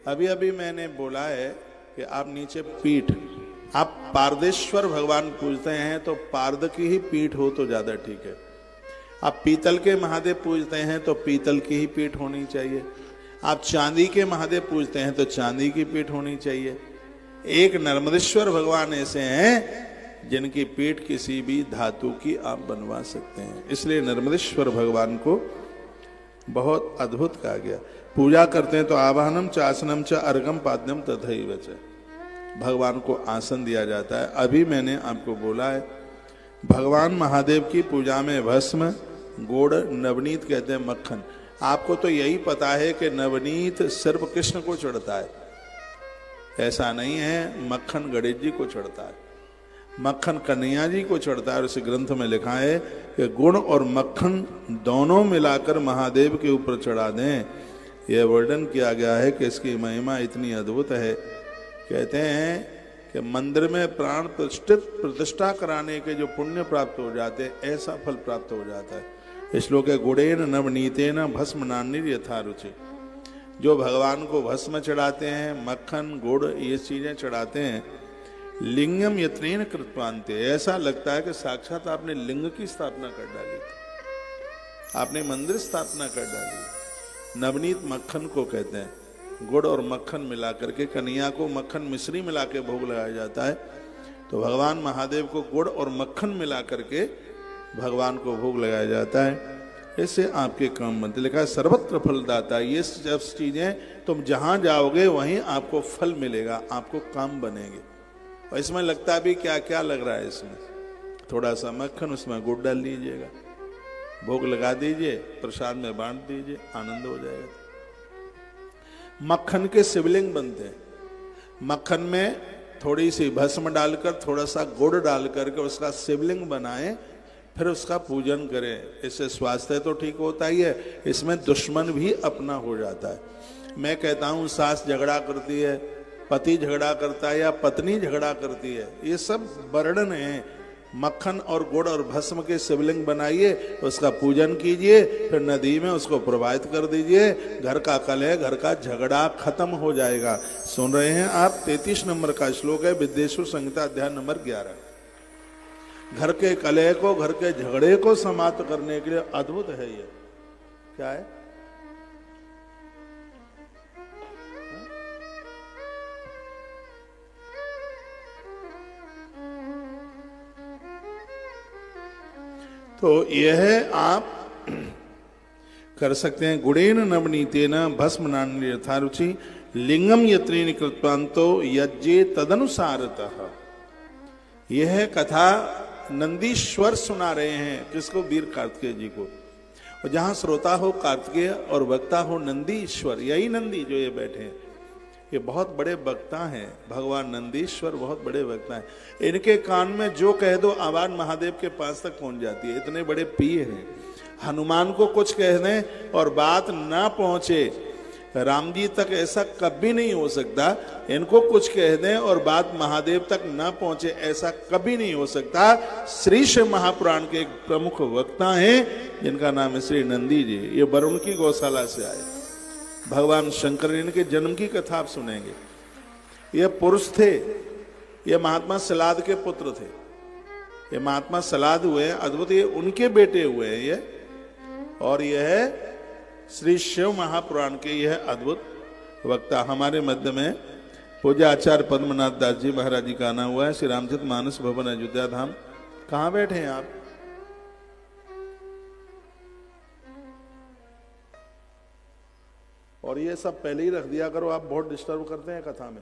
अभी अभी मैंने बोला है कि आप नीचे पीठ, आप पारदेश्वर भगवान पूजते हैं तो पारद की ही पीठ हो तो ज्यादा ठीक है। आप पीतल के महादेव पूजते हैं तो पीतल की ही पीठ होनी चाहिए। आप चांदी के महादेव पूजते हैं तो चांदी की पीठ होनी चाहिए। एक नर्मदेश्वर भगवान ऐसे हैं जिनकी पीठ किसी भी धातु की आप बनवा सकते हैं, इसलिए नर्मदेश्वर भगवान को बहुत अद्भुत कहा गया। पूजा करते हैं तो आवाहनम च आसनम च अर्घम पाद्यम तथैव च, भगवान को आसन दिया जाता है। अभी मैंने आपको बोला है भगवान महादेव की पूजा में भस्म, गुड़, नवनीत कहते हैं मक्खन। आपको तो यही पता है कि नवनीत सिर्फ कृष्ण को चढ़ता है, ऐसा नहीं है। मक्खन गणेश जी को चढ़ता है, मक्खन कन्हैया जी को चढ़ता है। और इस ग्रंथ में लिखा है कि गुड़ और मक्खन दोनों मिलाकर महादेव के ऊपर चढ़ा दें। यह वर्णन किया गया है कि इसकी महिमा इतनी अद्भुत है। कहते हैं कि मंदिर में प्राण प्रतिष्ठा कराने के जो पुण्य प्राप्त हो जाते हैं, ऐसा फल प्राप्त हो जाता है। श्लोक है गुड़ेन नवनीतेन भस्म नान्निर यथा रुचि। जो भगवान को भस्म चढ़ाते हैं, मक्खन, गुड़, ये चीजें चढ़ाते हैं, लिंगम यत्नेन कृत्वान्ते, ऐसा लगता है कि साक्षात आपने लिंग की स्थापना कर डाली, आपने मंदिर स्थापना कर डाली। नवनीत मक्खन को कहते हैं। गुड़ और मक्खन मिला करके, कन्हैया को मक्खन मिश्री मिला के भोग लगाया जाता है, तो भगवान महादेव को गुड़ और मक्खन मिला करके भगवान को भोग लगाया जाता है। इससे आपके काम बनते। लिखा है सर्वत्र फलदाता। ये सब चीजें तुम जहां जाओगे वहीं आपको फल मिलेगा, आपको काम बनेंगे। और इसमें लगता भी क्या क्या लग रहा है, इसमें थोड़ा सा मक्खन, उसमें गुड़ डाल लीजिएगा, भोग लगा दीजिए, प्रसाद में बांट दीजिए, आनंद हो जाएगा। मक्खन के शिवलिंग बनते हैं। मक्खन में थोड़ी सी भस्म डालकर, थोड़ा सा गुड़ डाल करके उसका शिवलिंग बनाएं, फिर उसका पूजन करें। इससे स्वास्थ्य तो ठीक होता ही है, इसमें दुश्मन भी अपना हो जाता है। मैं कहता हूं सास झगड़ा करती है, पति झगड़ा करता है या पत्नी झगड़ा करती है, ये सब वर्णन है। मक्खन और गुड़ और भस्म के शिवलिंग बनाइए, उसका पूजन कीजिए, फिर नदी में उसको प्रवाहित कर दीजिए। घर का कलह, घर का झगड़ा खत्म हो जाएगा। सुन रहे हैं आप? 33 नंबर का श्लोक है विद्येश्वर संहिता अध्याय नंबर 11। घर के कलह को, घर के झगड़े को समाप्त करने के लिए अद्भुत है ये। क्या है? तो यह आप कर सकते हैं। गुड़ेन नवनीतेन भस्म नान्निर यथा रुचि लिंगम यत्रेण कृत्वान्तो यज्ञे तदनुसारतः। यह कथा नंदीश्वर सुना रहे हैं। किसको? वीर कार्तिकेय जी को। और जहां श्रोता हो कार्तिकेय और वक्ता हो नंदीश्वर, यही नंदी जो ये बैठे हैं, ये बहुत बड़े वक्ता हैं। भगवान नंदीश्वर बहुत बड़े वक्ता हैं। इनके कान में जो कह दो आवाज महादेव के पास तक पहुंच जाती है, इतने बड़े पिए हैं। हनुमान को कुछ कह दें और बात ना पहुंचे, राम जी तक ऐसा कभी नहीं हो सकता। इनको कुछ कह दें और बात महादेव तक ना पहुंचे, ऐसा कभी नहीं हो सकता। श्री शिव महापुराण के एक प्रमुख वक्ता हैं जिनका नाम है श्री नंदी जी। ये वरुण की गौशाला से आए। भगवान शंकर, इनके जन्म की कथा आप सुनेंगे। ये पुरुष थे, ये महात्मा सलाद के पुत्र थे। ये महात्मा सलाद हुए अद्भुत, ये उनके बेटे हुए हैं ये। और यह है श्री शिव महापुराण के यह अद्भुत वक्ता। हमारे मध्य में पूज्य आचार्य पद्मनाथ दास जी महाराज जी का आना हुआ है। श्री रामचरित मानस भवन अयोध्या धाम। कहाँ बैठे हैं आप? और ये सब पहले ही रख दिया करो, आप बहुत डिस्टर्ब करते हैं कथा में।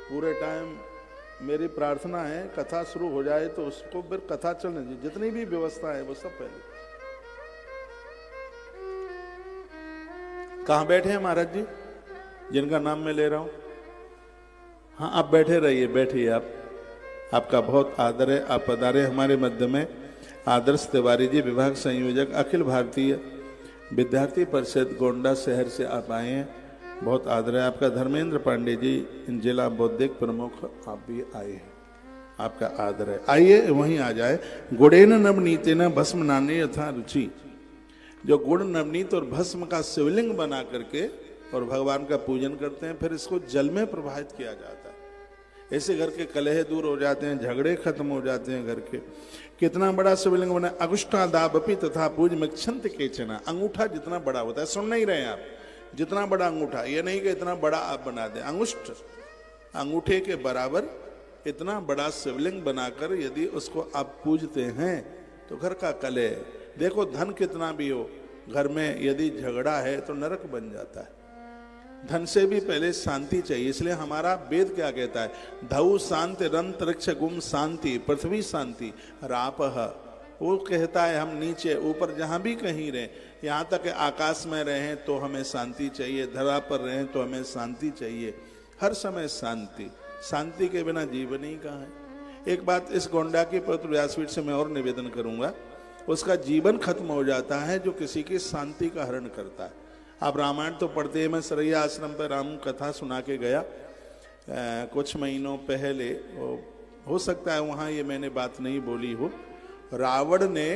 पूरे टाइम मेरी प्रार्थना है कथा शुरू हो जाए तो उसको फिर कथा चलने दीजिए। जितनी भी व्यवस्था है वो सब पहले। कहां बैठे हैं महाराज जी जिनका नाम मैं ले रहा हूं? हाँ, आप बैठे रहिए, बैठिए आप। आपका बहुत आदर है, आप पधारे हमारे मध्य में। आदर्श तिवारी जी, विभाग संयोजक, अखिल भारतीय विद्यार्थी परिषद गोंडा शहर से आप आए हैं, बहुत आदर है आपका। धर्मेंद्र पांडे जी, जिला बौद्धिक प्रमुख, आप भी आए हैं, आपका आदर है। आइए वहीं आ जाए। गुड़ेन नवनीतेन भस्म नान्निर यथा रुचि। जो गुड़, नवनीत और भस्म का शिवलिंग बना करके और भगवान का पूजन करते हैं, फिर इसको जल में प्रवाहित किया जाता है। ऐसे घर के कलह दूर हो जाते हैं, झगड़े खत्म हो जाते हैं घर के। कितना बड़ा शिवलिंग बना, अगुष्टादाबपि तथा पूज मक्षंत केचना। अंगूठा जितना बड़ा होता है, सुन नहीं रहे आप, जितना बड़ा अंगूठा, ये नहीं कि इतना बड़ा आप बना दें, अंगुष्ठ अंगूठे के बराबर इतना बड़ा शिवलिंग बनाकर यदि उसको आप पूजते हैं तो घर का कलह, देखो धन कितना भी हो, घर में यदि झगड़ा है तो नरक बन जाता है। धन से भी पहले शांति चाहिए, इसलिए हमारा वेद क्या कहता है, धऊ शांति रंतरिक्ष गुम शांति पृथ्वी शांति रापह। वो कहता है हम नीचे ऊपर जहां भी कहीं रहे, यहाँ तक आकाश में रहें तो हमें शांति चाहिए, धरा पर रहें तो हमें शांति चाहिए, हर समय शांति। शांति के बिना जीवन ही कहाँ है। एक बात इस गोंडा की पवित्र व्यासपीठ से मैं और निवेदन करूंगा, उसका जीवन खत्म हो जाता है जो किसी की शांति का हरण करता है। आप रामायण तो पढ़ते हैं, मैं सरैया आश्रम पर राम कथा सुना के गया कुछ महीनों पहले, हो सकता है वहाँ ये मैंने बात नहीं बोली हो। रावण ने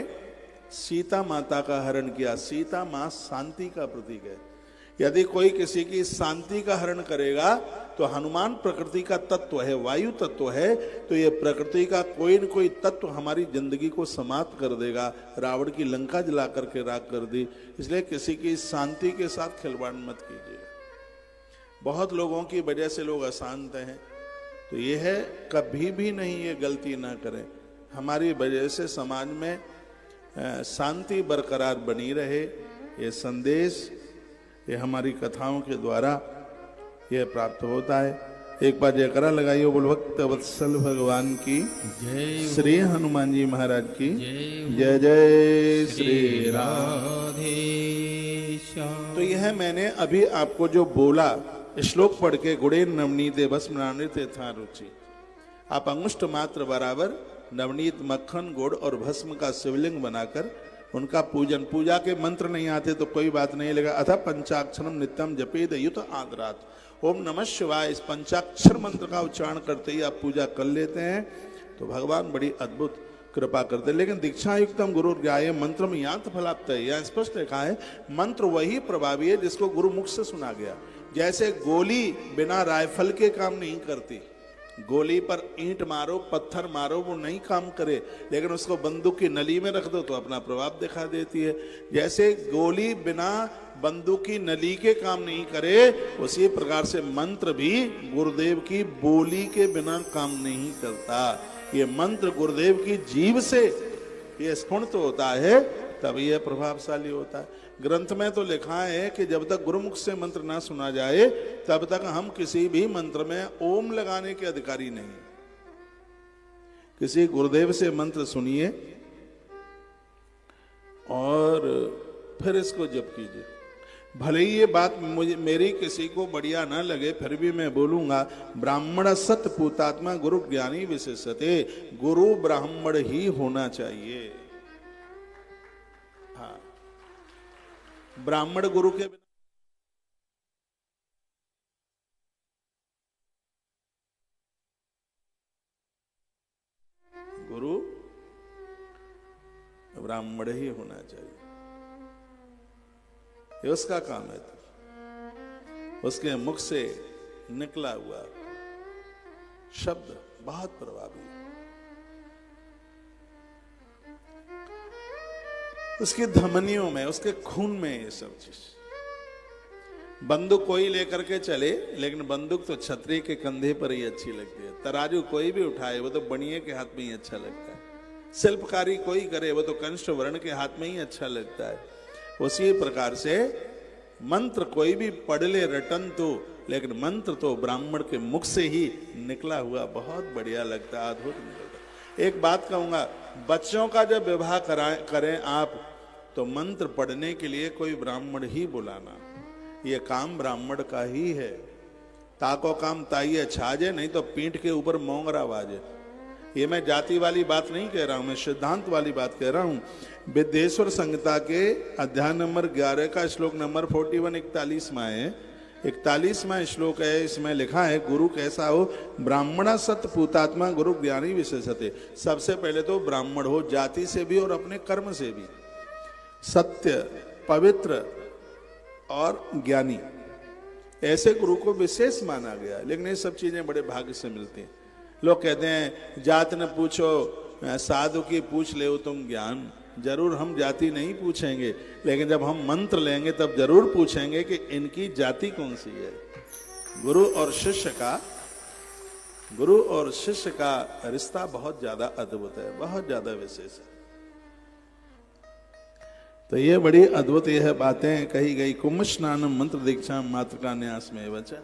सीता माता का हरण किया। सीता माँ शांति का प्रतीक है। यदि कोई किसी की शांति का हरण करेगा तो हनुमान प्रकृति का तत्व है, वायु तत्व है, तो ये प्रकृति का कोई न कोई तत्व हमारी जिंदगी को समाप्त कर देगा। रावण की लंका जला करके राख कर दी। इसलिए किसी की शांति के साथ खिलवाड़ मत कीजिए। बहुत लोगों की वजह से लोग अशांत हैं, तो ये है कभी भी नहीं ये गलती ना करें। हमारी वजह से समाज में शांति बरकरार बनी रहे, ये संदेश ये हमारी कथाओं के द्वारा यह प्राप्त होता है। एक बार जयकारा लगाइए, बोल भक्त वत्सल भगवान की जय, श्री हनुमान जी महाराज की जय, जय श्री राधे। तो यह मैंने अभी आपको जो बोला, श्लोक पढ़ के गुड़े नवनीते भस्म नानृत्य था रुचि। आप अंगुष्ठ मात्र बराबर नवनीत मक्खन गुड़ और भस्म का शिवलिंग बनाकर उनका पूजन, पूजा के मंत्र नहीं आते तो कोई बात नहीं लगा, अथा पंचाक्षरम नित्यम जपेद युत आदरात, ओम नमः शिवाय, इस पंचाक्षर मंत्र का उच्चारण करते ही आप पूजा कर लेते हैं तो भगवान बड़ी अद्भुत कृपा करते हैं। लेकिन दीक्षा युक्तम गुरु ज्ञाय मंत्र में यांत फलाप्त है, यह स्पष्ट लिखा है मंत्र वही प्रभावी है जिसको गुरु मुख से सुना गया। जैसे गोली बिना राइफल के काम नहीं करती, गोली पर ईंट मारो पत्थर मारो वो नहीं काम करे, लेकिन उसको बंदूक की नली में रख दो तो अपना प्रभाव दिखा देती है। जैसे गोली बिना बंदूक की नली के काम नहीं करे, उसी प्रकार से मंत्र भी गुरुदेव की बोली के बिना काम नहीं करता। ये मंत्र गुरुदेव की जीभ से ये स्फुरित होता है तब यह प्रभावशाली होता है। ग्रंथ में तो लिखा है कि जब तक गुरुमुख से मंत्र ना सुना जाए तब तक हम किसी भी मंत्र में ओम लगाने के अधिकारी नहीं। किसी गुरुदेव से मंत्र सुनिए और फिर इसको जप कीजिए। भले ही ये बात मेरी किसी को बढ़िया ना लगे, फिर भी मैं बोलूंगा, ब्राह्मण सत पूतात्मा गुरु ज्ञानी विशेषते, गुरु ब्राह्मण ही होना चाहिए। हाँ, ब्राह्मण गुरु के बिना गुरु ब्राह्मण ही होना चाहिए, ये उसका काम है। उसके मुख से निकला हुआ शब्द बहुत प्रभावी है। उसकी धमनियों में, उसके खून में ये सब चीज। बंदूक कोई लेकर के चले, लेकिन बंदूक तो क्षत्रिय के कंधे पर ही अच्छी लगती है। तराजू कोई भी उठाए वो तो बनिए के हाथ में ही अच्छा लगता है। शिल्पकारी कोई करे वो तो कंष्ट वर्ण के हाथ में ही अच्छा लगता है। उसी प्रकार से मंत्र कोई भी पढ़ ले रटन तो, लेकिन मंत्र तो ब्राह्मण के मुख से ही निकला हुआ बहुत बढ़िया लगता है, अद्भुत लगता है। एक बात कहूंगा, बच्चों का जब विवाह करें आप तो मंत्र पढ़ने के लिए कोई ब्राह्मण ही बुलाना, ये काम ब्राह्मण का ही है। ताको काम ताइये छाजे, नहीं तो पीठ के ऊपर मोंगरा बाजे। ये मैं जाति वाली बात नहीं कह रहा हूं, मैं सिद्धांत वाली बात कह रहा हूं। विद्येश्वर संहिता के अध्याय नंबर 11 का श्लोक नंबर 41 41वां है, 41वां श्लोक है। इसमें लिखा है गुरु कैसा हो, ब्राह्मण सत पूतात्मा गुरु ज्ञानी विशेषते। सबसे पहले तो ब्राह्मण हो, जाति से भी और अपने कर्म से भी, सत्य, पवित्र और ज्ञानी, ऐसे गुरु को विशेष माना गया। लेकिन ये सब चीजें बड़े भाग्य से मिलती हैं। लोग कहते हैं जात न पूछो साधु की पूछ ले तुम ज्ञान। जरूर हम जाति नहीं पूछेंगे, लेकिन जब हम मंत्र लेंगे तब जरूर पूछेंगे कि इनकी जाति कौन सी है। गुरु और शिष्य का रिश्ता बहुत ज्यादा अद्भुत है, बहुत ज्यादा विशेष है। तो ये बड़ी अद्भुत यह बातें कही गई। कुंभ स्नानम मंत्र दीक्षा मात्र का न्यास में वचन।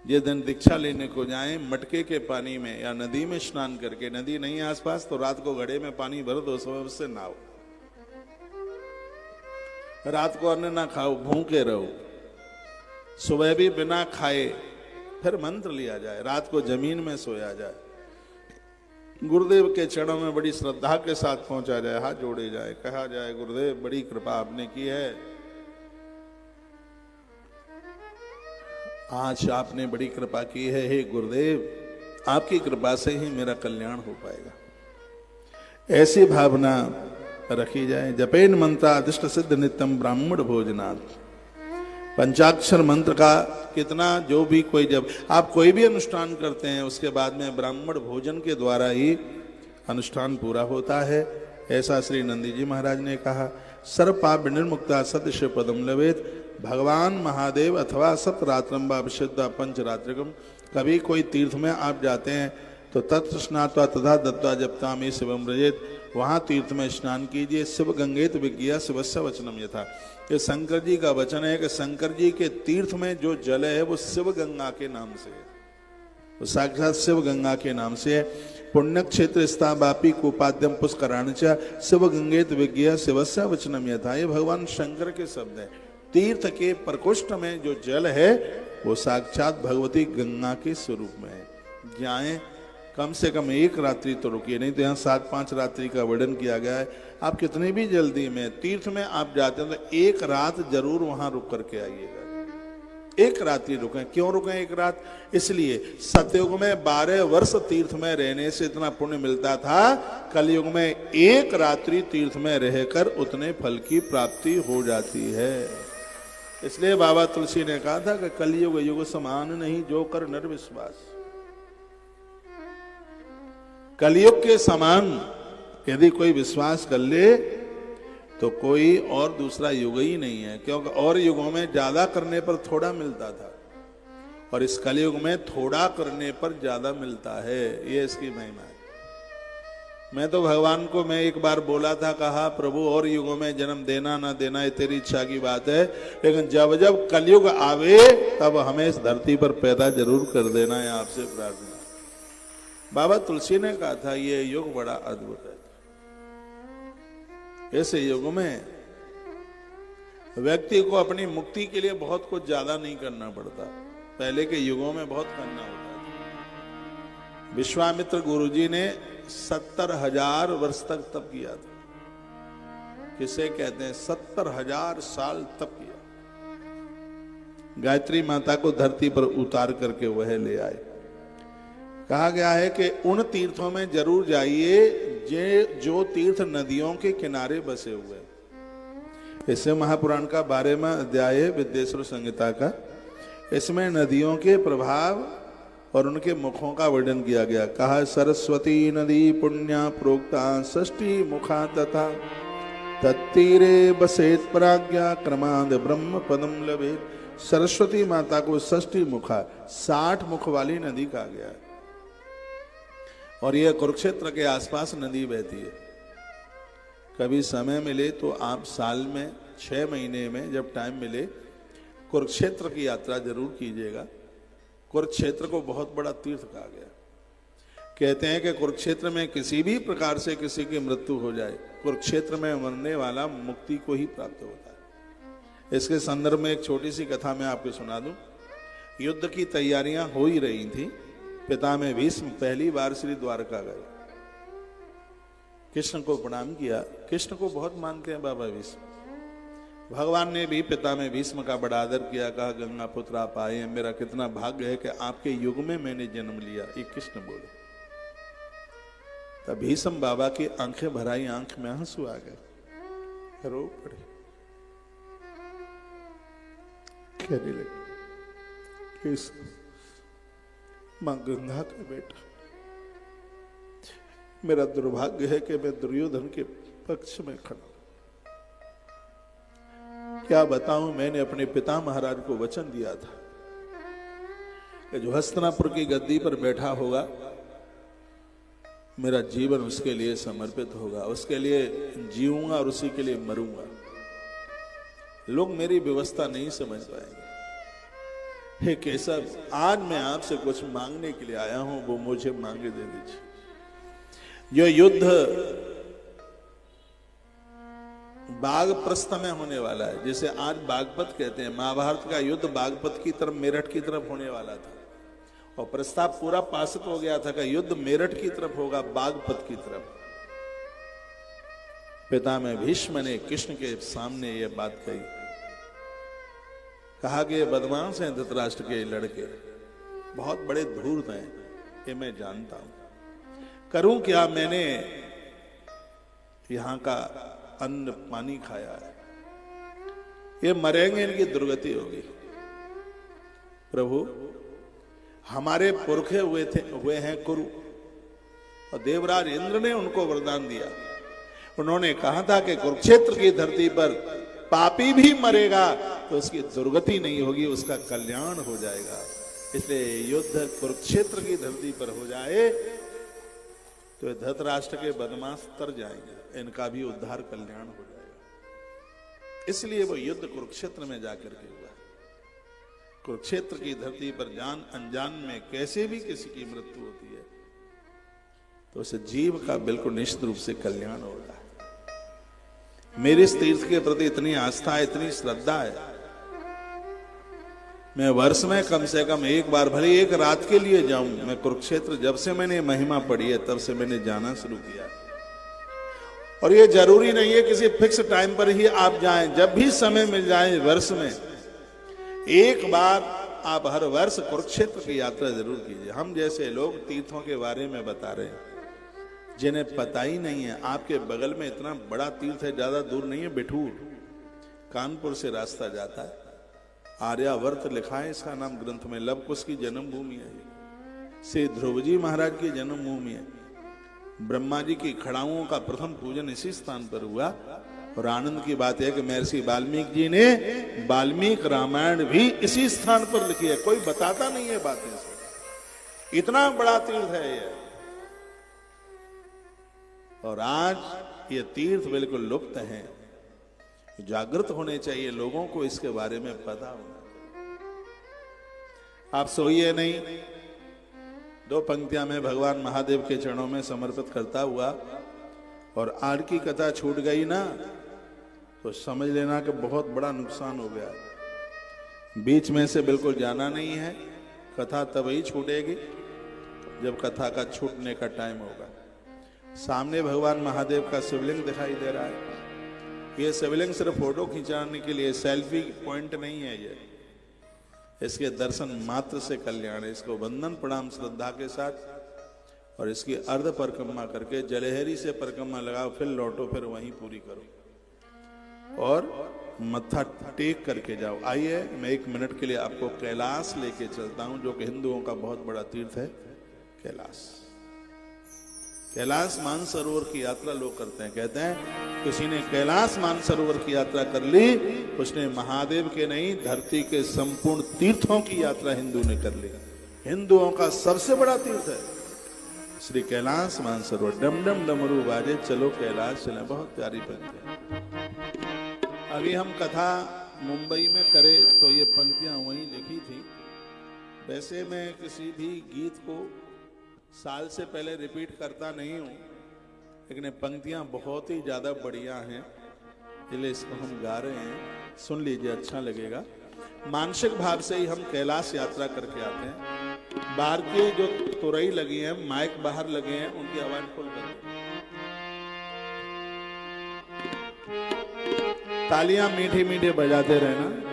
जिस दिन दीक्षा लेने को जाएं, मटके के पानी में या नदी में स्नान करके, नदी नहीं आसपास तो रात को घड़े में पानी भर दो, सुबह से नहाओ। रात को अन्न ना खाओ, भूखे रहो। सुबह भी बिना खाए फिर मंत्र लिया जाए, रात को जमीन में सोया जाए, गुरुदेव के चरणों में बड़ी श्रद्धा के साथ पहुंचा जाए, हाथ जोड़े जाए, कहा जाए गुरुदेव बड़ी कृपा आपने की है, आज आपने बड़ी कृपा की है, हे गुरुदेव आपकी कृपा से ही मेरा कल्याण हो पाएगा। ऐसी भावना रखी जाए। जपेन मंत्रा अदिष्ट सिद्ध नित्यम ब्राह्मण भोजनात्। पंचाक्षर मंत्र का कितना जो भी कोई, जब आप कोई भी अनुष्ठान करते हैं उसके बाद में ब्राह्मण भोजन के द्वारा ही अनुष्ठान पूरा होता है। ऐसा श्री नंदी जी महाराज ने कहा। सर्व पाप विनिर्मुक्ता सदृश पदम लवेत। भगवान महादेव अथवा सतरात्रम व विशुद्ध पंचरात्रिकम। कभी कोई तीर्थ में आप जाते हैं तो तत्र स्नात्वा तथा दत्वा जपता में शिवम व्रजेत। वहाँ तीर्थ में स्नान कीजिए। शिव गंगेत विज्ञा शिवस्य वचनम यथा। ये शंकर जी का वचन है कि शंकर जी के तीर्थ में जो जल है वो शिव गंगा के नाम से है, वो साक्षात शिव गंगा के नाम से है। पुण्य क्षेत्र स्था बापी कुपाद्यम पुष्कराण च शिव गंगेत विज्ञा शिवस्य वचनम यथा। ये भगवान शंकर के शब्द है। तीर्थ के प्रकोष्ठ में जो जल है वो साक्षात भगवती गंगा के स्वरूप में है। जाएं, कम से कम एक रात्रि तो रुकिए, नहीं तो यहाँ 7-5 रात्रि का वर्णन किया गया है। आप कितनी भी जल्दी में तीर्थ में आप जाते हैं तो एक रात जरूर वहां रुक करके आइएगा। एक रात्रि रुकें। क्यों रुकें एक रात? इसलिए सतयुग में 12 वर्ष तीर्थ में रहने से इतना पुण्य मिलता था, कलयुग में एक रात्रि तीर्थ में रहकर उतने फल की प्राप्ति हो जाती है। इसलिए बाबा तुलसी ने कहा था कि कलयुग युग समान नहीं जो कर नर विश्वास। कलयुग के समान यदि कोई विश्वास कर ले तो कोई और दूसरा युग ही नहीं है। क्योंकि और युगों में ज्यादा करने पर थोड़ा मिलता था और इस कलयुग में थोड़ा करने पर ज्यादा मिलता है। ये इसकी महिमा है। मैं तो भगवान को मैं एक बार बोला था, कहा प्रभु और युगों में जन्म देना ना देना ये तेरी इच्छा की बात है, लेकिन जब जब कलयुग आवे तब हमें इस धरती पर पैदा जरूर कर देना है, आपसे प्रार्थना। बाबा तुलसी ने कहा था ये युग बड़ा अद्भुत है। ऐसे युग में व्यक्ति को अपनी मुक्ति के लिए बहुत कुछ ज्यादा नहीं करना पड़ता। पहले के युगों में बहुत करना होता था। विश्वामित्र गुरुजी ने 70,000 वर्ष तक तप किया था। किसे कहते हैं? 70,000 साल तप किया। गायत्री माता को धरती पर उतार करके वह ले आए। कहा गया है कि उन तीर्थों में जरूर जाइए जो तीर्थ नदियों के किनारे बसे हुए। इससे महापुराण का 12वां अध्याय है विद्येश्वर संहिता का। इसमें नदियों के प्रभाव और उनके मुखों का वर्णन किया गया। कहा सरस्वती नदी पुण्या प्रोक्ता षष्ठी मुखा तथा तत्तीरे बसेत प्राज्ञा क्रमाद ब्रह्म पदम लभेत। सरस्वती माता को षष्ठी मुखा 60 मुख वाली नदी कहा गया है। और यह कुरुक्षेत्र के आसपास नदी बहती है। कभी समय मिले तो आप साल में 6 महीने में जब टाइम मिले कुरुक्षेत्र की यात्रा जरूर कीजिएगा। कुरुक्षेत्र को बहुत बड़ा तीर्थ कहा गया। कहते हैं कि कुरुक्षेत्र में किसी भी प्रकार से किसी की मृत्यु हो जाए, कुरुक्षेत्र में मरने वाला मुक्ति को ही प्राप्त होता है। इसके संदर्भ में एक छोटी सी कथा मैं आपको सुना दूं। युद्ध की तैयारियां हो ही रही थी। पिता में भीष्म पहली बार श्री द्वारका गए, कृष्ण को प्रणाम किया। कृष्ण को बहुत मानते हैं बाबा भीष्म। भगवान ने भी पिता में भीष्म का बड़ा आदर किया। कहा गंगा पुत्र आप आए हैं, मेरा कितना भाग्य है कि आपके युग में मैंने जन्म लिया। ये कृष्ण बोले। तब भीष्म बाबा की आंखें भराई, आंख में आंसू आ गए, रो पड़े, कहने लगे इस मां गंगा का बेटा, मेरा दुर्भाग्य है कि मैं दुर्योधन के पक्ष में खड़ा। क्या बताऊं, मैंने अपने पिता महाराज को वचन दिया था कि जो हस्तिनापुर की गद्दी पर बैठा होगा मेरा जीवन उसके लिए समर्पित होगा, उसके लिए जीऊंगा और उसी के लिए मरूंगा। लोग मेरी व्यवस्था नहीं समझ पाएंगे। हे केशव, आज मैं आपसे कुछ मांगने के लिए आया हूं, वो मुझे मांगे दे दीजिए। जो युद्ध बागप्रस्थ में होने वाला है, जिसे आज बागपत कहते हैं, महाभारत का युद्ध बागपत की तरफ, मेरठ की तरफ होने वाला था और प्रस्ताव पूरा पासित हो गया था कि युद्ध मेरठ की तरफ होगा, बागपत की तरफ। पिता में भीष्म ने कृष्ण के सामने यह बात कही, कहा कि ये बदमाश हैं धृतराष्ट्र के लड़के, बहुत बड़े धूर्त हैं, ये मैं जानता हूं, करूं क्या? मैंने यहां का अन्न पानी खाया है, ये मरेंगे, इनकी दुर्गति होगी। प्रभु, हमारे पुरखे हुए हैं कुरु, और देवराज इंद्र ने उनको वरदान दिया। उन्होंने कहा था कि कुरुक्षेत्र की धरती पर पापी भी मरेगा तो उसकी दुर्गति नहीं होगी, उसका कल्याण हो जाएगा। इसलिए युद्ध कुरुक्षेत्र की धरती पर हो जाए तो धृतराष्ट्र के बदमाश तर जाएंगे, इनका भी उद्धार कल्याण हो जाएगा। इसलिए वो युद्ध कुरुक्षेत्र में जाकर के हुआ। कुरुक्षेत्र की धरती पर जान अनजान में कैसे भी किसी की मृत्यु होती है तो उस जीव का बिल्कुल निश्चित रूप से कल्याण होगा। मेरे इस तीर्थ के प्रति इतनी आस्था है, इतनी श्रद्धा है, मैं वर्ष में कम से कम एक बार, भले एक रात के लिए जाऊं, मैं कुरुक्षेत्र जब से मैंने महिमा पढ़ी है तब से मैंने जाना शुरू किया। और ये जरूरी नहीं है किसी फिक्स टाइम पर ही आप जाएं, जब भी समय मिल जाए वर्ष में एक बार आप हर वर्ष कुरुक्षेत्र की यात्रा जरूर कीजिए। हम जैसे लोग तीर्थों के बारे में बता रहे हैं जिन्हें पता ही नहीं है। आपके बगल में इतना बड़ा तीर्थ है, ज्यादा दूर नहीं है, बिठूर, कानपुर से रास्ता जाता है, आर्यावर्त लिखा है इसका नाम ग्रंथ में। लव कुश की जन्मभूमि है, श्री ध्रुव जी महाराज की जन्मभूमि है, ब्रह्मा जी की खड़ाओं का प्रथम पूजन इसी स्थान पर हुआ। और आनंद की बात है कि महर्षि वाल्मीकि जी ने वाल्मीकि रामायण भी इसी स्थान पर लिखी है, कोई बताता नहीं है बातें से, इतना बड़ा तीर्थ है ये। और आज ये तीर्थ बिल्कुल लुप्त हैं, जागृत होने चाहिए लोगों को, इसके बारे में पता होना। आप सोइए नहीं, दो पंक्तियां में भगवान महादेव के चरणों में समर्पित करता हुआ और आज की कथा छूट गई ना तो समझ लेना कि बहुत बड़ा नुकसान हो गया। बीच में से बिल्कुल जाना नहीं है, कथा तभी छूटेगी जब कथा का छूटने का टाइम होगा। सामने भगवान महादेव का शिवलिंग दिखाई दे रहा है। ये शिवलिंग सिर्फ फोटो खिंचाने के लिए, सेल्फी पॉइंट नहीं है ये, इसके दर्शन मात्र से कल्याण है। इसको वंदन प्रणाम श्रद्धा के साथ और इसकी अर्ध परिक्रमा करके जलहरी से परिक्रमा लगाओ, फिर लौटो, फिर वहीं पूरी करो और मत्था टेक करके जाओ। आइए मैं 1 मिनट के लिए आपको कैलाश लेके चलता हूं, जो कि हिंदुओं का बहुत बड़ा तीर्थ है। कैलाश मानसरोवर की यात्रा लोग करते हैं, कहते हैं किसी ने कैलाश मानसरोवर की यात्रा कर ली, उसने महादेव के नहीं धरती के संपूर्ण तीर्थों की यात्रा हिंदू ने कर ली। हिंदुओं का सबसे बड़ा तीर्थ है श्री कैलाश मानसरोवर। डम डम डमरू बाजे चलो कैलाश चले, बहुत प्यारी पंक्ति है। अभी हम कथा मुंबई में करे तो ये पंक्तियां वहीं लिखी थी। वैसे मैं किसी भी गीत को साल से पहले रिपीट करता नहीं हूं, लेकिन पंक्तियां बहुत ही ज्यादा बढ़िया हैं, इसलिए इसको हम गा रहे हैं, सुन लीजिए, अच्छा लगेगा। मानसिक भाव से ही हम कैलाश यात्रा करके आते हैं। बाहर की जो तुरई लगी है, माइक बाहर लगे हैं, उनकी आवाज खोल कर तालियां मीठी मीठी बजाते रहना।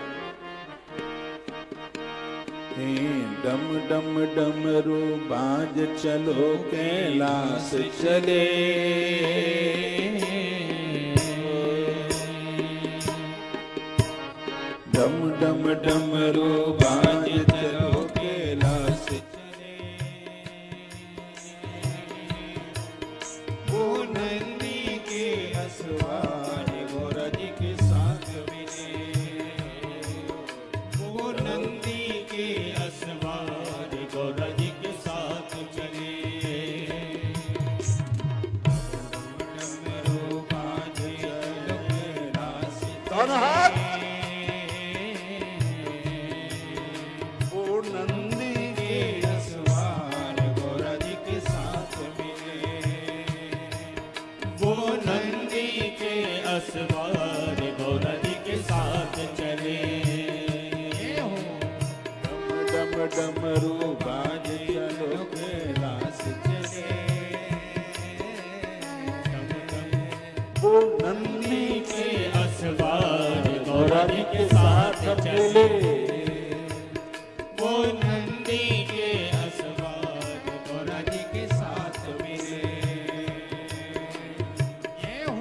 डम डम डमरू बाज चलो कैलाश चले, डम डम डमरू बाज चलो के असवार गौरा जी के साथ चले। डमरू बाजे कैलाश दोनों हाथ। वो नंदी के असवार गौरा जी के साथ मिले। वो नंदी के असवार गौरा जी के साथ चले। डम डमरू बाजे चलो कैलाश चले। वो नंदी के असवार गौरा जी के साथ चले। वो नंदी के असवार गौरा जी के साथ मिले। ये हो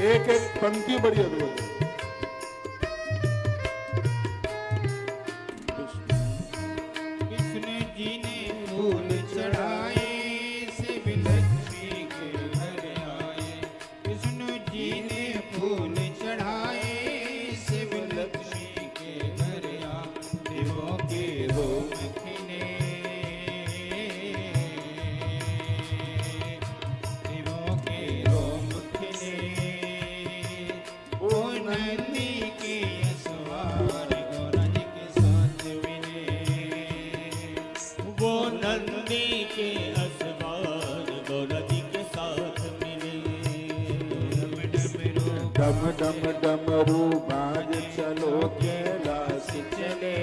एक एक पंक्ति बड़ी अद्भुत है। कृष्ण जी ने फूल चढ़ाए शिव लक्ष्मी के घर आए। कृष्ण जी ने फूल चढ़ाए शिव लक्ष्मी के घर आए। देवों के रोम खिले। देवों के रोम खिले। वो नंदी के असवार गौरा जी के साथ मिले। वो नंदी के असवार गौरा जी के साथ मिले। डम डम डमरू बाज चलो कैलाश चले।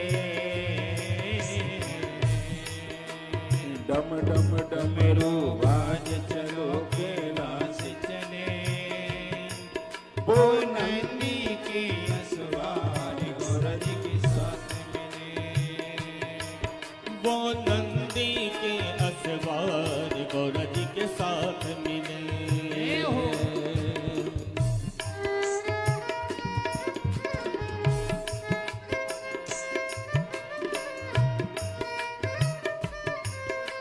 डम डम डमरू डमरू बाज चलो कैलाश चले। वो नंदी के असवार गौरा जी के साथ मिले। वो नंदी के असवार गौरा जी के साथ मिले।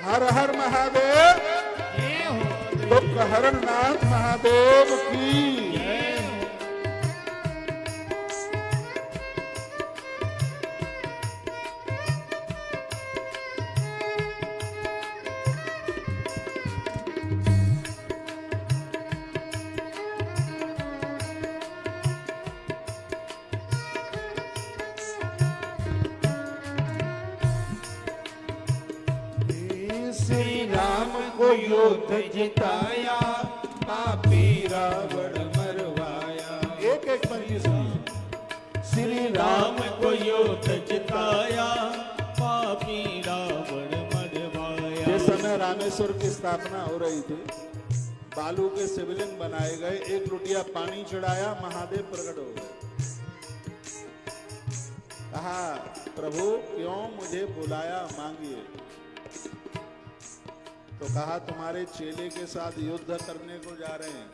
हर हर महादेव। दुख हरण नाथ महादेव की। श्री राम को युद्ध जिताया पापी रावण मरवाया। एक एक पंक्ति सुनिए। श्री राम को युद्ध जिताया पापी रावण मरवाया। जिस समय रामेश्वर की स्थापना हो रही थी, बालू के शिवलिंग बनाए गए, एक लुटिया पानी चढ़ाया, महादेव प्रकट हो गए। कहा प्रभु क्यों मुझे बुलाया, मांगिए। तो कहा तुम्हारे चेले के साथ युद्ध करने को जा रहे हैं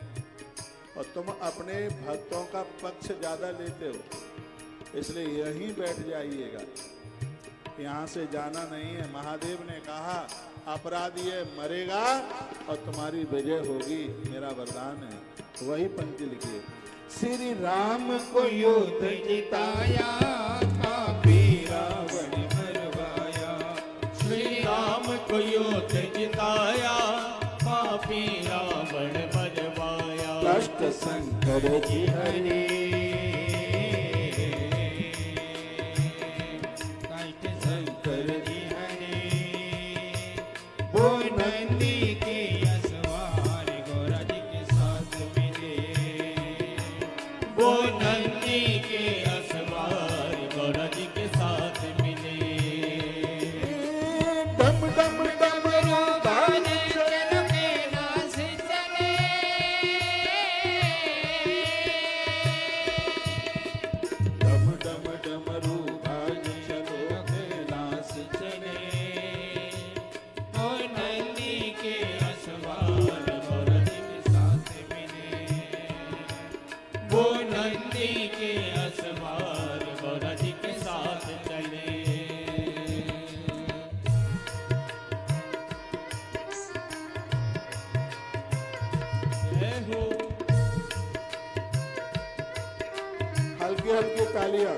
और तुम अपने भक्तों का पक्ष ज्यादा लेते हो, इसलिए यहीं बैठ जाइएगा, यहाँ से जाना नहीं है। महादेव ने कहा अपराधी है, मरेगा और तुम्हारी विजय होगी, मेरा वरदान है। वही पंक्ति लिखिए। श्री राम को युद्ध जिताया पापी रावण मरवाया। श्री राम को युद्ध जिताया पापी रावण मरवाया। कष्ट शंकर जी हरे, कष्ट शंकर जी हरे। वो नंदी के असवार गौरा जी के साथ मिले। वो नंदी के असवार गौरा जी के साथ मिले। डम डम डमरू बाज चलो कैलाश चले। डम डम डमरू बाज चलो कैलाश चले। वो नंदी के असवार गौरा जी के साथ मिले। नंदी के असवार गौरा जी के साथ चले। जय हो। हल्की हल्की तालियां।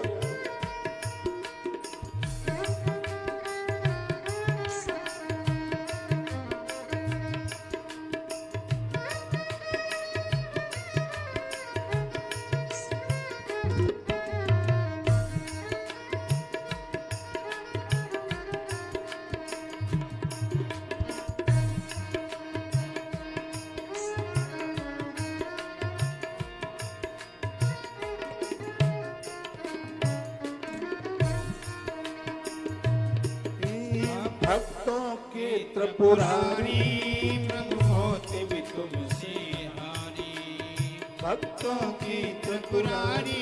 भक्तों के त्रिपुरारी प्रभु होते भी तुमसे हारी। भक्तों की त्रिपुरारी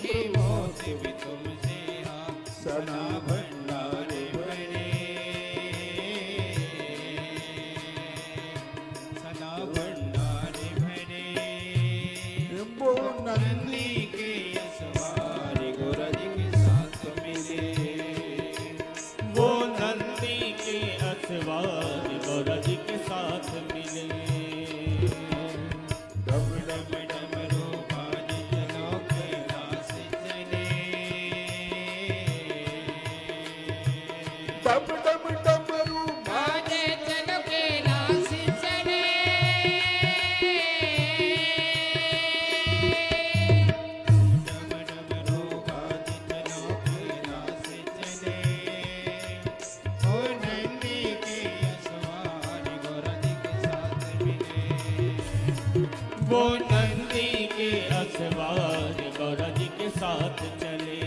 प्रभु होते भी तुमसे हारी। सदा भंडारे भरे सदा भंडारे भरे। वो नंदी के असवार गौरा जी के साथ मिले। वो नंदी के असवार गौरा जी के साथ मिले। डम डम डमरू बाजे चलो कैलाश चले। डम डम डमरू बाजे चलो कैलाश चले। डम डमरू बाजे चलो कैलाश चले। ओ नंदी के असवार गौरा जी के साथ मिले। वो नंदी के असवार गौरा जी के साथ चले।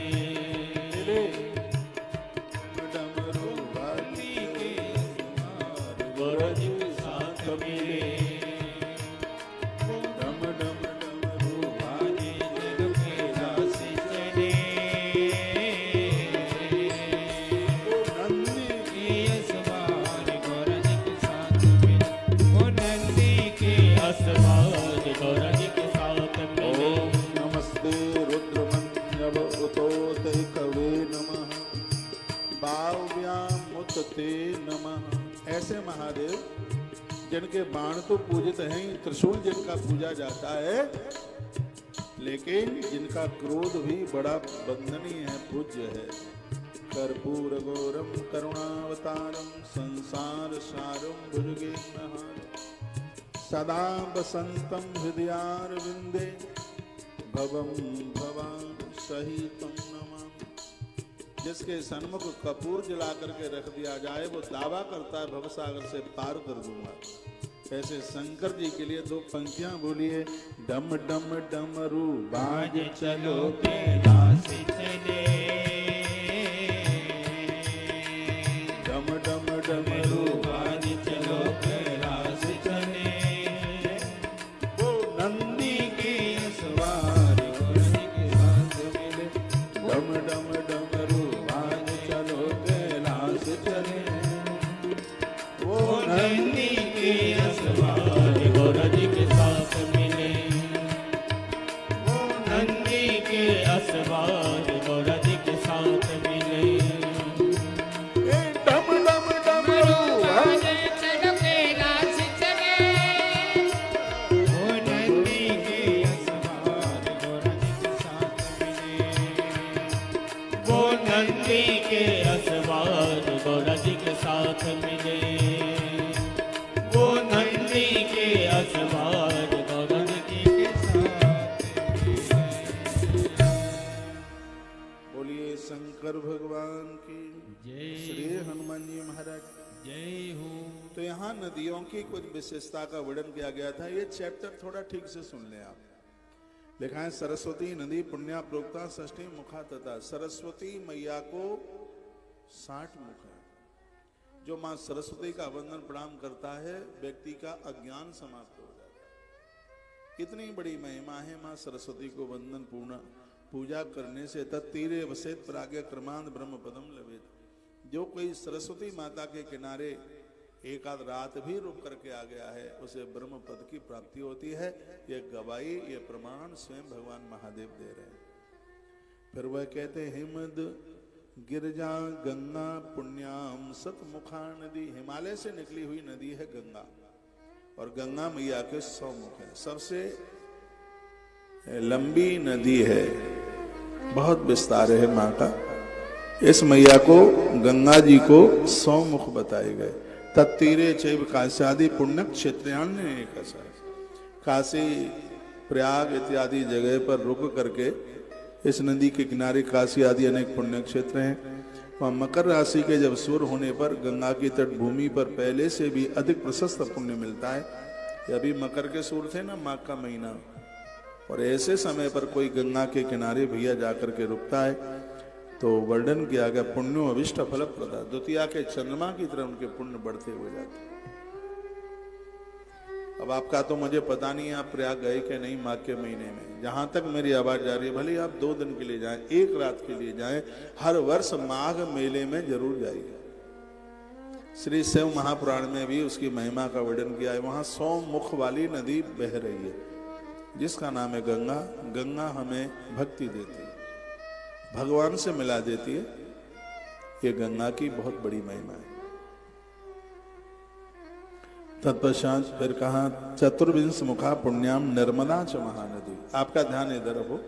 डमरू नंदी के असवार गौरा जी के साथ मिले। डम डम डमरू बाजे चलो कैलाश चले। नंदी के असवार गौरा जी के साथ मिले। वो नंदी के असवार गौरा जी के साथ मिले। ओम नमस्ते रुद्रमन्यव उतोत कवे नमः बाव्यामुतते नमः। ऐसे महादेव जिनके बाण तो पूजित हैं, त्रिशूल जिनका पूजा जाता है, लेकिन जिनका क्रोध भी बड़ा बंधनीय है, पूज्य है। कर्पूर गौरम करुणावतारम संसार सारम भुजगेन्द्रहारम सदा वसंतम हृदयारविंदे भवम भवान सहितम नमामि। जिसके सन्मुख कपूर जला करके रख दिया जाए वो दावा करता है भवसागर से पार कर दूंगा। ऐसे शंकर जी के लिए दो पंक्तियां बोलिए। डम डम डमरू बाजे चलो कैलाश चले। डम डम डमरू बाजे चलो कैलाश चले। वो नंदी के असवार गौरा जी के साथ मिले। डम डम डमरू बाजे चलो कैलाश चले। वो वो नंदी के असवार गौरा जी के साथ मिले। वो नंदी के असवार गौरा जी के साथ मिले। डम डम डमरू बाजे चलो कैलाश चले। वो नंदी के असवार गौरा जी के साथ मिले। वो नंदी के असवार गौरा जी के साथ मिले। वो नंदी के असवार गौरा जी के साथ मिले। बोलिए शंकर भगवान की जय श्री हनुमान जी महाराज। जय हो। तो यहाँ नदियों की कुछ विशेषता का वर्णन किया गया था। ये चैप्टर थोड़ा ठीक से सुन लें आप। लिखा है सरस्वती नदी पुण्या प्रोक्ता षष्ठी मुखा तथा। सरस्वती मैया को 60 मुख है। जो माँ सरस्वती का वंदन प्रणाम करता है व्यक्ति का अज्ञान समाप्त हो जाता है। कितनी बड़ी महिमा है माँ सरस्वती को वंदन पूर्ण पूजा करने से। तत्तीरे वसेत प्राज्ञ क्रमांत ब्रह्म पदम लवेत। जो कोई सरस्वती माता के किनारे एक आध रात भी रुक करके आ गया है उसे ब्रह्म पद की प्राप्ति होती है। ये गवाही, ये प्रमाण स्वयं भगवान महादेव दे रहे हैं। फिर वह कहते हैं हिमद गिरजा गंगा पुण्याम सतमुखा नदी। हिमालय से निकली हुई नदी है गंगा, और गंगा मैया के 100 मुख है। सबसे लंबी नदी है, बहुत विस्तार है माँ का। इस मैया को, गंगा जी को 100 मुख बताए गए। तत्तीरे चैव काश्यादि पुण्य क्षेत्रान्य काशी प्रयाग इत्यादि जगह पर रुक करके इस नदी के किनारे काशी आदि अनेक पुण्य क्षेत्र हैं। वहाँ मकर राशि के जब सूर्य होने पर गंगा की तटभूमि पर पहले से भी अधिक प्रशस्त पुण्य मिलता है। अभी मकर के सूर्य थे ना, माघ का महीना, और ऐसे समय पर कोई गंगा के किनारे भैया जाकर के रुकता है तो वर्णन किया गया पुण्यो अभिष्ट फल प्रदा। द्वितीया के चंद्रमा की तरह उनके पुण्य बढ़ते हुए जाते। अब आपका तो मुझे पता नहीं है आप प्रयाग गए कि नहीं माघ के महीने में। जहां तक मेरी आवाज जा रही है, भले आप 2 दिन के लिए जाएं, 1 रात के लिए जाएं, हर वर्ष माघ मेले में जरूर जाइए। श्री शिव महापुराण में भी उसकी महिमा का वर्णन किया है। वहां 100 मुख वाली नदी बह रही है जिसका नाम है गंगा। गंगा हमें भक्ति देती है, भगवान से मिला देती है। ये गंगा की बहुत बड़ी महिमा है। तत्पश्चात फिर कहा चतुर्विंश मुखा पुण्याम नर्मदा च महानदी। आपका ध्यान इधर हो,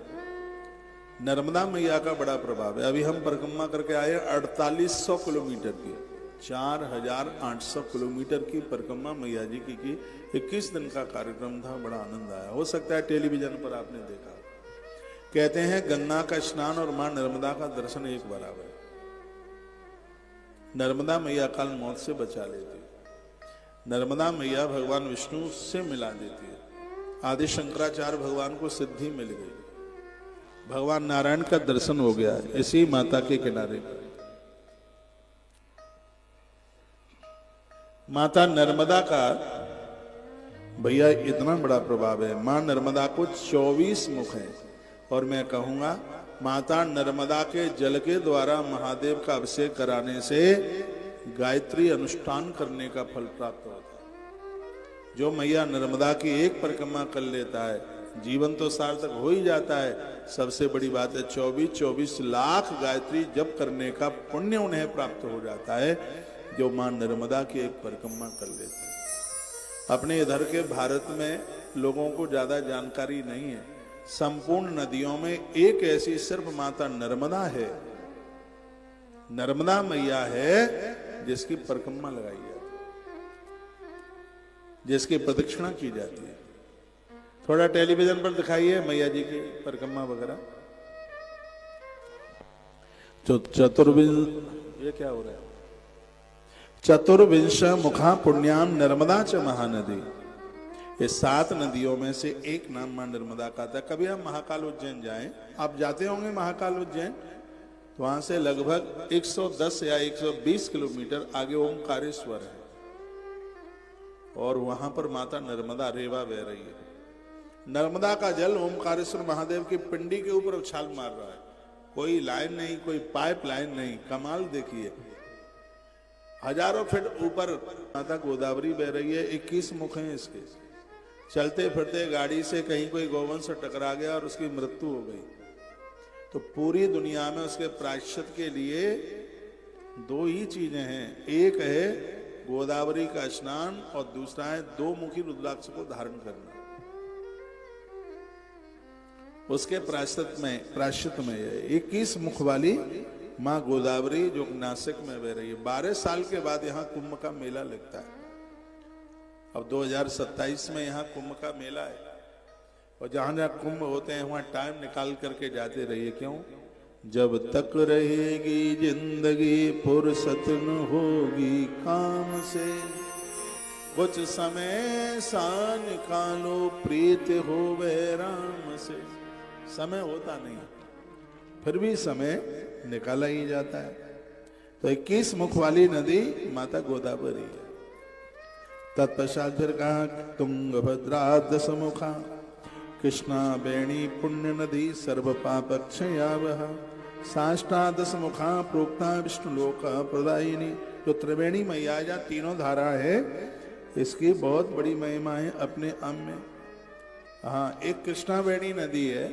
नर्मदा मैया का बड़ा प्रभाव है। अभी हम परिक्रमा करके आए 4800 किलोमीटर की, 4800 किलोमीटर की परिक्रमा मैया जी की 21 दिन का कार्यक्रम था। बड़ा आनंद आया। हो सकता है टेलीविजन पर आपने देखा। कहते हैं गंगा का स्नान और मां नर्मदा का दर्शन एक बराबर है। नर्मदा मैया काल मौत से बचा लेती है। नर्मदा मैया भगवान विष्णु से मिला देती है। आदि शंकराचार्य भगवान को सिद्धि मिल गई, भगवान नारायण का दर्शन हो गया इसी माता के किनारे पर। माता नर्मदा का भैया इतना बड़ा प्रभाव है। मां नर्मदा को 24 मुख है, और मैं कहूंगा माता नर्मदा के जल के द्वारा महादेव का अभिषेक कराने से गायत्री अनुष्ठान करने का फल प्राप्त होता है। जो मैया नर्मदा की एक परिक्रमा कर लेता है, जीवन तो सार्थक हो ही जाता है। सबसे बड़ी बात है 24 लाख गायत्री जप करने का पुण्य उन्हें प्राप्त हो जाता है, जो मां नर्मदा की एक परिक्रमा कर लेते हैं। अपने इधर के भारत में लोगों को ज्यादा जानकारी नहीं है। संपूर्ण नदियों में एक ऐसी सिर्फ माता नर्मदा है, नर्मदा मैया है जिसकी परिक्रमा लगाई जाती है, जिसकी प्रदक्षिणा की जाती है। थोड़ा टेलीविजन पर दिखाइए मैया जी की परिक्रमा वगैरह। चतुर्विंश, ये क्या हो रहा है? चतुर्विंश मुखा पुण्याम नर्मदा च महानदी। ये 7 नदियों में से एक नाम मां नर्मदा का था। कभी हम महाकाल उज्जैन जाएं, आप जाते होंगे महाकाल उज्जैन, तो वहां से लगभग 110 या 120 किलोमीटर आगे ओमकारेश्वर है, और वहां पर माता नर्मदा रेवा बह रही है। नर्मदा का जल ओमकारेश्वर महादेव की पिंडी के ऊपर उछाल मार रहा है। कोई लाइन नहीं, कोई पाइप लाइन नहीं। कमाल देखिए, हजारों फीट ऊपर माता गोदावरी बह रही है। 21 मुख हैं इसके। चलते फिरते गाड़ी से कहीं कोई गौवंश से टकरा गया और उसकी मृत्यु हो गई, तो पूरी दुनिया में उसके प्रायश्चित के लिए 2 ही चीजें हैं। एक है गोदावरी का स्नान, और दूसरा है 2 मुखी रुद्राक्ष को धारण करना। उसके प्रायश्चित में 21 मुख वाली माँ गोदावरी जो नासिक में बह रही है। 12 साल के बाद यहाँ कुंभ का मेला लगता है। अब 2027 में यहाँ कुंभ का मेला है, और जहां जहां कुंभ होते हैं वहां टाइम निकाल करके जाते रहिए। क्यों? जब तक रहेगी जिंदगी फुर्सत न होगी काम से, कुछ समय सा निकालो प्रीत हो वह राम से। समय होता नहीं, फिर भी समय निकाला ही जाता है। तो 21 मुख वाली नदी माता गोदावरी है। तत्पश्चात फिर कहा तुंगभद्रा 10 मुखा कृष्णा बेणी पुण्य नदी सर्व पाप क्षयावह। साष्टा 10 मुखा प्रोक्ता विष्णु लोक प्रदायिनी जो त्रिवेणी मैया या तीनों धारा है, इसकी बहुत बड़ी महिमा है अपने अम में। हाँ, एक कृष्णावेणी नदी है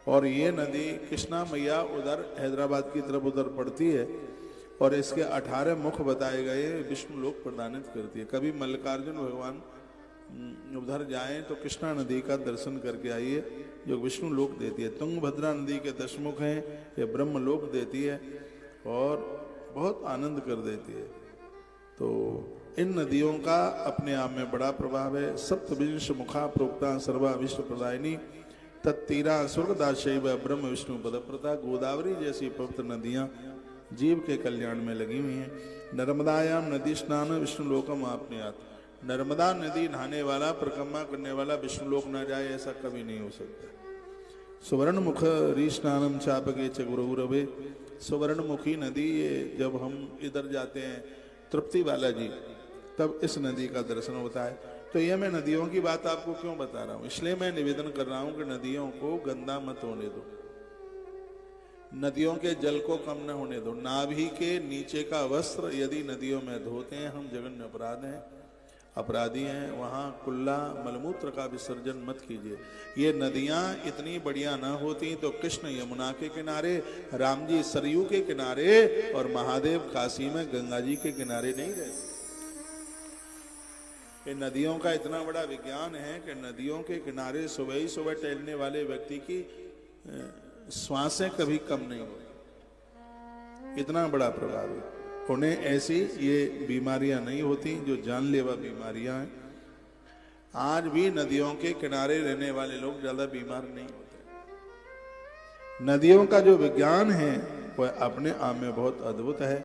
और ये नदी कृष्णा मैया उधर हैदराबाद की तरफ उधर पड़ती है और इसके 18 मुख बताए गए, विष्णु लोक प्रदानित करती है। कभी मल्लिकार्जुन भगवान उधर जाएं तो कृष्णा नदी का दर्शन करके आइए, जो विष्णु लोक देती है। तुंगभद्रा नदी के 10 मुख हैं, ये ब्रह्म लोक देती है और बहुत आनंद कर देती है। तो इन नदियों का अपने आप में बड़ा प्रभाव है। सप्तविंश मुखा प्रोक्ता सर्वा विश्व प्रदायिनी तत्तीरा स्वर्गदाशैव ब्रह्म विष्णु पदप्रता। गोदावरी जैसी पवित्र नदियां जीव के कल्याण में लगी हुई हैं। नर्मदायाम नदी स्नान विष्णु लोकम आपनियात। नर्मदा नदी नहाने वाला, परिक्रमा करने वाला विष्णु लोक न जाए, ऐसा कभी नहीं हो सकता। सुवर्ण मुख री स्नानम चापके च गुरुरवे। सुवर्ण मुखी नदी, ये जब हम इधर जाते हैं तृप्ति बालाजी, तब इस नदी का दर्शन होता है। तो ये मैं नदियों की बात आपको क्यों बता रहा हूं? इसलिए मैं निवेदन कर रहा हूं कि नदियों को गंदा मत होने दो, नदियों के जल को कम न होने दो। नाभि के नीचे का वस्त्र यदि नदियों में धोते हैं, हम जघन्य अपराधी हैं। वहां कुल्ला मलमूत्र का विसर्जन मत कीजिए। ये नदियां इतनी बढ़िया ना होती तो कृष्ण यमुना के किनारे, राम जी सरयू के किनारे और महादेव काशी में गंगा जी के किनारे नहीं रहते। ये नदियों का इतना बड़ा विज्ञान है कि नदियों के किनारे सुबह ही सुबह टहलने वाले व्यक्ति की श्वासें कभी कम नहीं होती। इतना बड़ा प्रभाव है। उन्हें ऐसी ये बीमारियां नहीं होती जो जानलेवा बीमारियां हैं। आज भी नदियों के किनारे रहने वाले लोग ज्यादा बीमार नहीं होते। नदियों का जो विज्ञान है वह अपने आप में बहुत अद्भुत है।